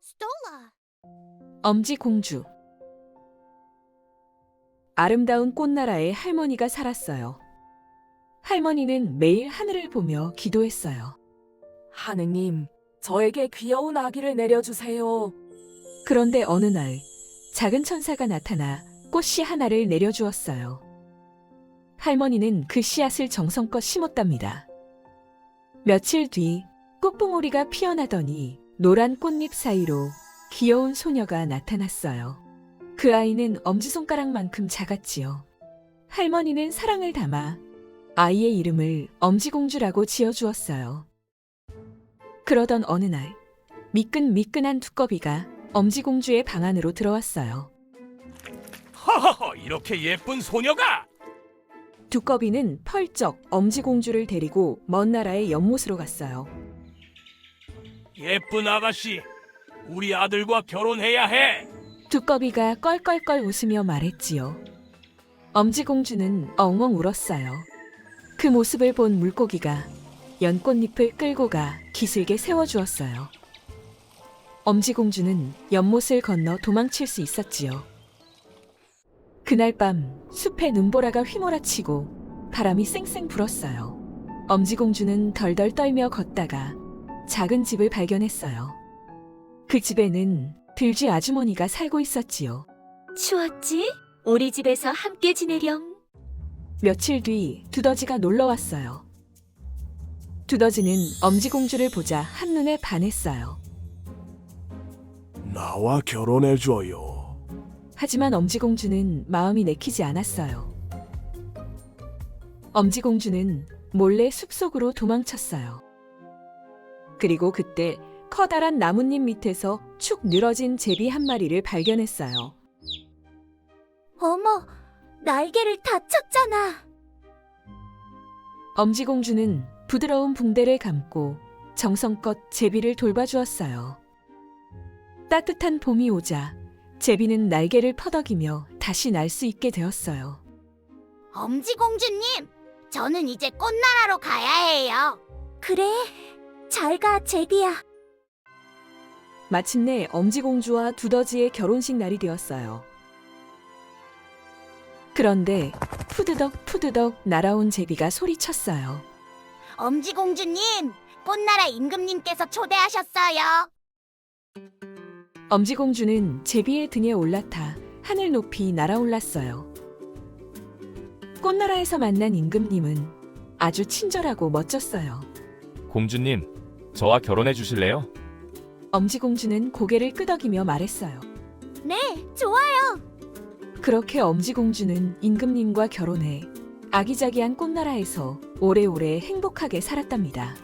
Stola. 엄지공주. 아름다운 꽃나라에 할머니가 살았어요. 할머니는 매일 하늘을 보며 기도했어요. 하느님, 저에게 귀여운 아기를 내려주세요. 그런데 어느 날 작은 천사가 나타나 꽃씨 하나를 내려주었어요. 할머니는 그 씨앗을 정성껏 심었답니다. 며칠 뒤 꽃봉오리가 피어나더니 노란 꽃잎 사이로 귀여운 소녀가 나타났어요. 그 아이는 엄지손가락만큼 작았지요. 할머니는 사랑을 담아 아이의 이름을 엄지공주라고 지어주었어요. 그러던 어느 날 미끈미끈한 두꺼비가 엄지공주의 방 안으로 들어왔어요. 허허허, 이렇게 예쁜 소녀가! 두꺼비는 펄쩍 엄지공주를 데리고 먼 나라의 연못으로 갔어요. 예쁜 아가씨, 우리 아들과 결혼해야 해! 두꺼비가 껄껄껄 웃으며 말했지요. 엄지공주는 엉엉 울었어요. 그 모습을 본 물고기가 연꽃잎을 끌고 가 기슭에 세워주었어요. 엄지공주는 연못을 건너 도망칠 수 있었지요. 그날 밤 숲에 눈보라가 휘몰아치고 바람이 쌩쌩 불었어요. 엄지공주는 덜덜 떨며 걷다가 작은 집을 발견했어요. 그 집에는 들쥐 아주머니가 살고 있었지요. 추웠지? 우리 집에서 함께 지내렴. 며칠 뒤 두더지가 놀러 왔어요. 두더지는 엄지공주를 보자 한눈에 반했어요. 나와 결혼해줘요. 하지만 엄지공주는 마음이 내키지 않았어요. 엄지공주는 몰래 숲속으로 도망쳤어요. 그리고 그때 커다란 나뭇잎 밑에서 축 늘어진 제비 한 마리를 발견했어요. 어머, 날개를 다쳤잖아. 엄지공주는 부드러운 붕대를 감고 정성껏 제비를 돌봐주었어요. 따뜻한 봄이 오자 제비는 날개를 퍼덕이며 다시 날 수 있게 되었어요. 엄지공주님, 저는 이제 꽃나라로 가야 해요. 그래, 잘 가, 제비야. 마침내 엄지공주와 두더지의 결혼식 날이 되었어요. 그런데 푸드덕 푸드덕 날아온 제비가 소리쳤어요. 엄지공주님, 꽃나라 임금님께서 초대하셨어요. 엄지공주는 제비의 등에 올라타 하늘 높이 날아올랐어요. 꽃나라에서 만난 임금님은 아주 친절하고 멋졌어요. 공주님, 저와 결혼해 주실래요? 엄지공주는 고개를 끄덕이며 말했어요. 네, 좋아요. 그렇게 엄지공주는 임금님과 결혼해 아기자기한 꽃나라에서 오래오래 행복하게 살았답니다.